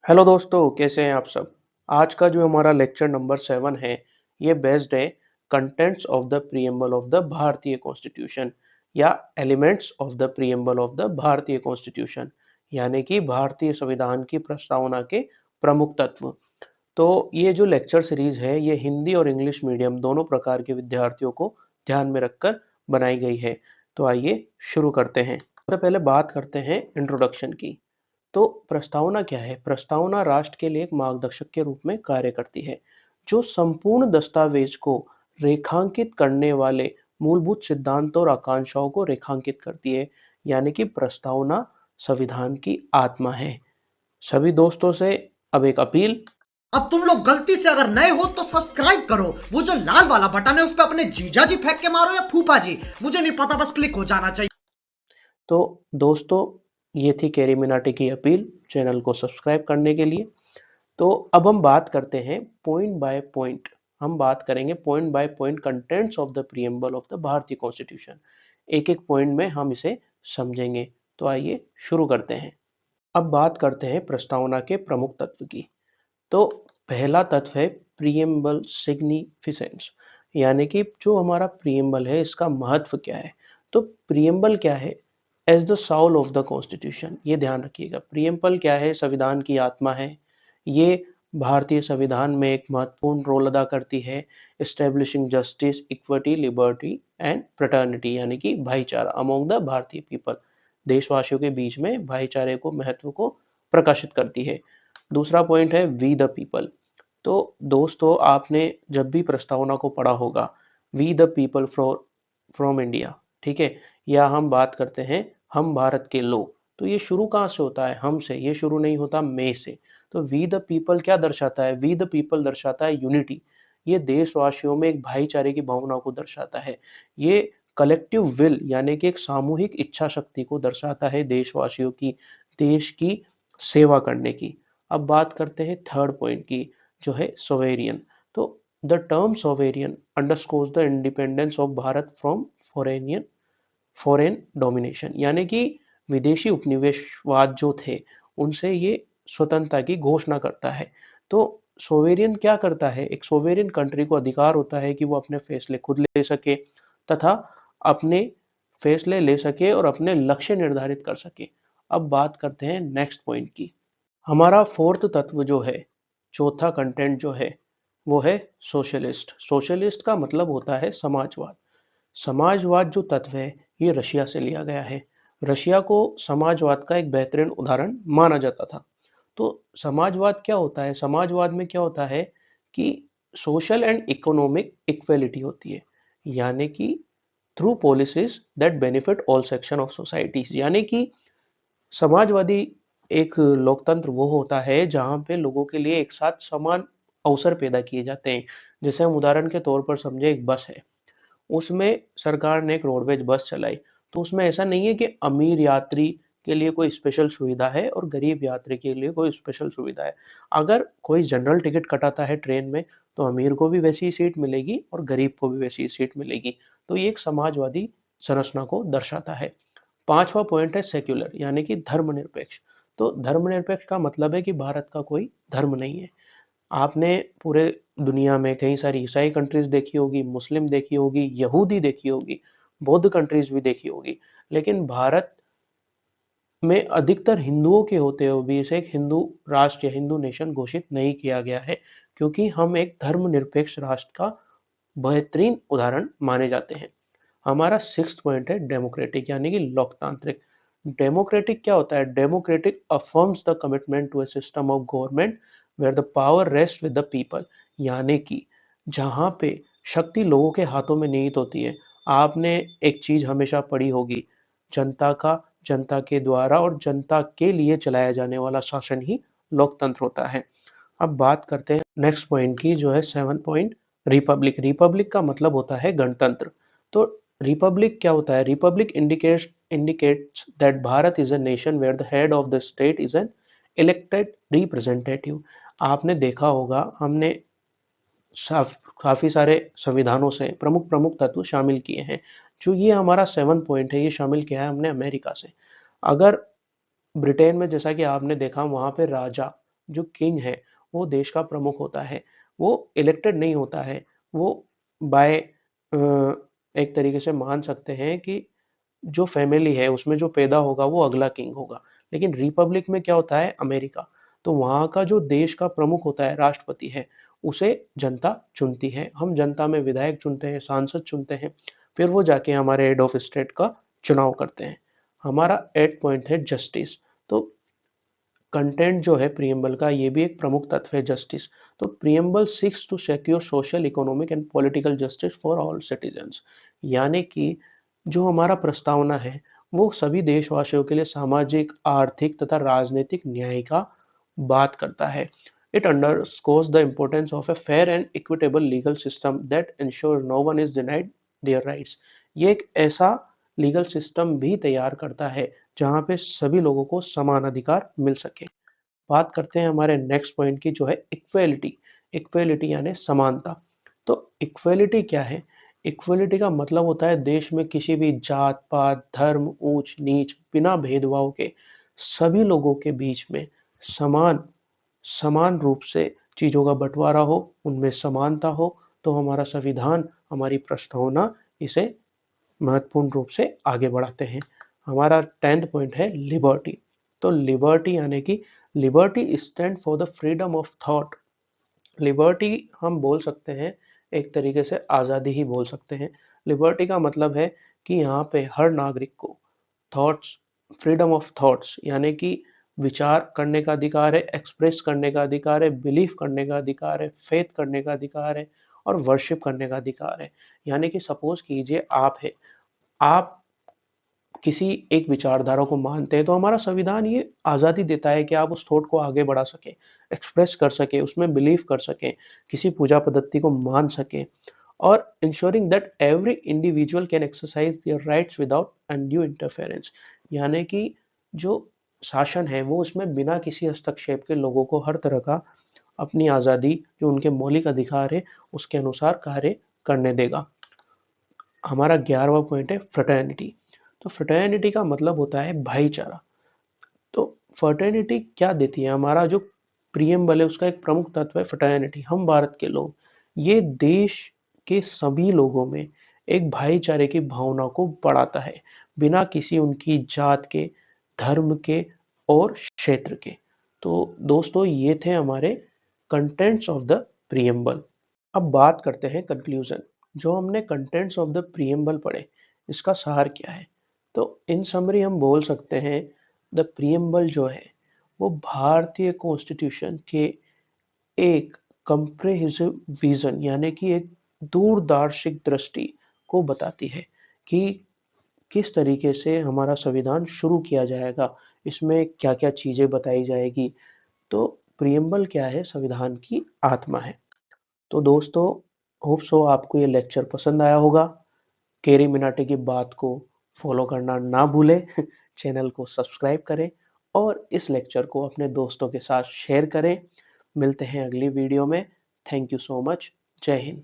Hello दोस्तों, कैसे हैं आप सब। आज का जो हमारा लेक्चर नंबर 7 है, ये बेस्ड है contents of the preamble of the भारतीय कॉन्स्टिट्यूशन या elements of the preamble of the भारतीय कॉन्स्टिट्यूशन, यानी कि भारतीय संविधान की प्रस्तावना के प्रमुख तत्व। तो ये जो लेक्चर सीरीज है, ये हिंदी और इंग्लिश मीडियम दोनों प्रकार के विद्यार्थियों को ध्यान में रखकर बनाई गई है। तो आइए शुरू करते हैं। सबसे पहले बात करते हैं इंट्रोडक्शन की। तो प्रस्तावना क्या है? प्रस्तावना राष्ट्र के लिए एक मार्गदर्शक के रूप में कार्य करती है, जो संपूर्ण दस्तावेज को रेखांकित करने वाले मूलभूत सिद्धांतों और आकांक्षाओं को रेखांकित करती है। यानी कि प्रस्तावना संविधान की आत्मा है। सभी दोस्तों से अब एक अपील। अब तुम लोग गलती से अगर नए हो तो सब्सक्राइब करो। वो जो लाल वाला बटन है उस पर अपने जीजा जी फेंक के मारो या फूफा जी, मुझे नहीं पता, बस क्लिक हो जाना चाहिए। तो दोस्तों, ये थी कैरी मिनाटी की अपील चैनल को सब्सक्राइब करने के लिए। तो अब हम बात करते हैं पॉइंट बाय पॉइंट। हम बात करेंगे point by point contents of the preamble of the भारतीय कॉन्स्टिट्यूशन। एक एक पॉइंट में हम इसे समझेंगे। तो आइए शुरू करते हैं। अब बात करते हैं प्रस्तावना के प्रमुख तत्व की। तो पहला तत्व है प्रीएम्बल सिग्निफिकेंस, यानी कि जो हमारा प्रीएम्बल है इसका महत्व क्या है। तो प्रीएम्बल क्या है? As the soul of the constitution, ये ध्यान रखिएगा। प्रीएम्बल क्या है? संविधान की आत्मा है। ये भारतीय संविधान में एक महत्वपूर्ण रोल अदा करती है। Establishing justice, equity, liberty and fraternity, यानी कि भाईचारा अमोंग द भारतीय पीपल। देशवासियों के बीच में भाईचारे को, महत्व को प्रकाशित करती है। दूसरा पॉइंट है वी द पीपल। तो दोस्तों, आपने जब भी प्रस्तावना को पढ़ा होगा, we the people from India, ठीक है, या हम बात करते हैं हम भारत के लोग। तो ये शुरू कहाँ से होता है? हम से। ये शुरू नहीं होता मे से। तो वी द पीपल क्या दर्शाता है? वी द पीपल दर्शाता है यूनिटी। ये देशवासियों में एक भाईचारे की भावना को दर्शाता है। ये कलेक्टिव विल, यानी कि एक सामूहिक इच्छा शक्ति को दर्शाता है देशवासियों की, देश की सेवा करने की। अब बात करते हैं थर्ड पॉइंट की, जो है सोवेरियन। तो the term sovereign underscores the independence of Bharat from foreign domination, यानी कि विदेशी उपनिवेशवाद जो थे उनसे ये स्वतंत्रता की घोषणा करता है। तो सोवेरियन क्या करता है? एक सोवेरियन कंट्री को अधिकार होता है कि वो अपने फैसले खुद ले सके, तथा अपने फैसले ले सके और अपने लक्ष्य निर्धारित कर सके। अब बात करते हैं नेक्स्ट पॉइंट की। हमारा फोर्थ तत्व जो है, चौथा कंटेंट जो है, वो है सोशलिस्ट। सोशलिस्ट का मतलब होता है समाजवाद। समाजवाद जो तत्व है, ये रशिया से लिया गया है। रशिया को समाजवाद का एक बेहतरीन उदाहरण माना जाता था। तो समाजवाद क्या होता है? समाजवाद में क्या होता है कि सोशल एंड इकोनॉमिक इक्वेलिटी होती है, यानी कि through policies that benefit all section of societies. यानी कि समाजवादी एक लोकतंत्र वो होता है जहां पे लोगों के लिए एक साथ समान अवसर पैदा किए जाते हैं। जैसे हम उदाहरण के तौर पर समझे, एक बस है, उसमें सरकार ने एक रोडवेज बस चलाई। तो उसमें ऐसा नहीं है कि अमीर यात्री के लिए कोई स्पेशल सुविधा है और गरीब यात्री के लिए कोई स्पेशल सुविधा है। अगर कोई जनरल टिकट कटाता है ट्रेन में, तो अमीर को भी वैसी ही सीट मिलेगी और गरीब को भी वैसी ही सीट मिलेगी। तो ये एक समाजवादी संरचना को दर्शाता है। पांचवा पॉइंट है सेक्युलर, यानी कि धर्मनिरपेक्ष। तो धर्मनिरपेक्ष का मतलब है कि भारत का कोई धर्म नहीं है। आपने पूरे दुनिया में कई सारी ईसाई कंट्रीज देखी होगी, मुस्लिम देखी होगी, यहूदी देखी होगी, बौद्ध कंट्रीज भी देखी होगी, लेकिन भारत में अधिकतर हिंदुओं के होते हुए भी इसे एक हिंदू राष्ट्र या हिंदू नेशन घोषित नहीं किया गया है, क्योंकि हम एक धर्मनिरपेक्ष राष्ट्र का बेहतरीन उदाहरण माने जाते हैं। हमारा सिक्स्थ पॉइंट है डेमोक्रेटिक, यानी कि लोकतांत्रिक। डेमोक्रेटिक क्या होता है? Democratic affirms the commitment to a system of government where the power rest with the people, यानी कि जहां पे शक्ति लोगों के हाथों में निहित होती है। आपने एक चीज हमेशा पढ़ी होगी, जनता का, जनता के द्वारा और जनता के लिए चलाया जाने वाला शासन ही लोकतंत्र होता है। अब बात करते हैं नेक्स्ट पॉइंट की, जो है सेवन पॉइंट, रिपब्लिक। रिपब्लिक का मतलब होता है गणतंत्र। तो रिपब्लिक क्या होता है? Republic indicates that Bharat is a nation where the head of the state is an elected representative। आपने देखा होगा, हमने काफी सारे संविधानों से प्रमुख प्रमुख तत्व शामिल किए हैं। जो ये हमारा सेवन पॉइंट है, ये शामिल किया है हमने अमेरिका से। अगर ब्रिटेन में, जैसा कि आपने देखा, वहां पे राजा जो किंग है वो देश का प्रमुख होता है, वो इलेक्टेड नहीं होता है, वो बाय एक तरीके से मान सकते हैं कि जो फैमिली है उसमें जो पैदा होगा वो अगला किंग होगा। लेकिन रिपब्लिक में क्या होता है, अमेरिका, तो वहां का जो देश का प्रमुख होता है, राष्ट्रपति है, उसे जनता चुनती है। हम जनता में विधायक चुनते हैं, सांसद चुनते हैं, फिर वो जाके हमारे हेड ऑफ स्टेट का चुनाव करते हैं। हमारा 8 पॉइंट है जस्टिस। तो कंटेंट जो है प्रियम्बल का, ये भी एक प्रमुख तत्व है, जस्टिस। तो preamble seeks to secure social, economic and political justice for all citizens, यानी कि जो हमारा प्रस्तावना है वो सभी देशवासियों के लिए सामाजिक, आर्थिक तथा राजनीतिक न्याय का बात करता है। It underscores the importance of a fair and equitable legal system that ensure no one is denied their rights। ये एक ऐसा लीगल सिस्टम भी तैयार करता है जहां पे सभी लोगों को समान अधिकार मिल सके। बात करते हैं हमारे नेक्स्ट पॉइंट की, जो है इक्वेलिटी। इक्वेलिटी यानी समानता। तो इक्वेलिटी क्या है? इक्वेलिटी का मतलब होता है देश में किसी भी जात पात, धर्म, ऊंच नीच, बिना भेदभाव के सभी लोगों के बीच में समान समान रूप से चीजों का बंटवारा हो, उनमें समानता हो। तो हमारा संविधान, हमारी प्रस्तावना इसे महत्वपूर्ण रूप से आगे बढ़ाते हैं। हमारा 10th पॉइंट है लिबर्टी। तो लिबर्टी यानी कि liberty stand for the freedom of thought. Liberty हम बोल सकते हैं, एक तरीके से आज़ादी ही बोल सकते हैं। लिबर्टी का मतलब है कि यहाँ पे हर नागरिक को थॉट्स, फ्रीडम ऑफ थॉट्स यानी कि विचार करने का अधिकार है, एक्सप्रेस करने का अधिकार है, बिलीव करने का अधिकार है, फेथ करने का अधिकार है और वर्शिप करने का अधिकार है। यानी कि सपोज कीजिए आप किसी एक विचारधारा को मानते हैं, तो हमारा संविधान ये आज़ादी देता है कि आप उस थॉट को आगे बढ़ा सकें, एक्सप्रेस कर सकें, उसमें बिलीव कर सकें, किसी पूजा पद्धति को मान सकें, और ensuring that every individual can exercise their rights without undue interference. यानी कि जो शासन है वो उसमें बिना किसी हस्तक्षेप के लोगों को हर तरह का अपनी आज़ादी, जो उनके मौलिक अधिकार है, उसके अनुसार कार्य करने देगा। हमारा 11वां पॉइंट है फ्रेटर्निटी। तो फ्रेटर्निटी का मतलब होता है भाईचारा। तो फ्रेटर्निटी क्या देती है? हमारा जो प्रियम्बल है उसका एक प्रमुख तत्व है फ्रेटर्निटी। हम भारत के लोग, ये देश के सभी लोगों में एक भाईचारे की भावना को बढ़ाता है, बिना किसी उनकी जात के, धर्म के और क्षेत्र के। तो दोस्तों ये थे हमारे कंटेंट्स ऑफ द प्रियम्बल। अब बात करते हैं कंक्लूजन। जो हमने कंटेंट्स ऑफ द प्रियम्बल पढ़े, इसका सार क्या है? तो इन समरी हम बोल सकते हैं द प्रियम्बल जो है वो भारतीय कॉन्स्टिट्यूशन के एक कंप्रिहेंसिव विजन यानी कि एक दूरदर्शिक दृष्टि को बताती है कि किस तरीके से हमारा संविधान शुरू किया जाएगा, इसमें क्या क्या चीजें बताई जाएगी। तो प्रियम्बल क्या है? संविधान की आत्मा है। तो दोस्तों, होप सो आपको ये लेक्चर पसंद आया होगा। केरी मिनाटी की बात को फॉलो करना ना भूलें, चैनल को सब्सक्राइब करें और इस लेक्चर को अपने दोस्तों के साथ शेयर करें। मिलते हैं अगली वीडियो में। Thank you so much. जय हिंद।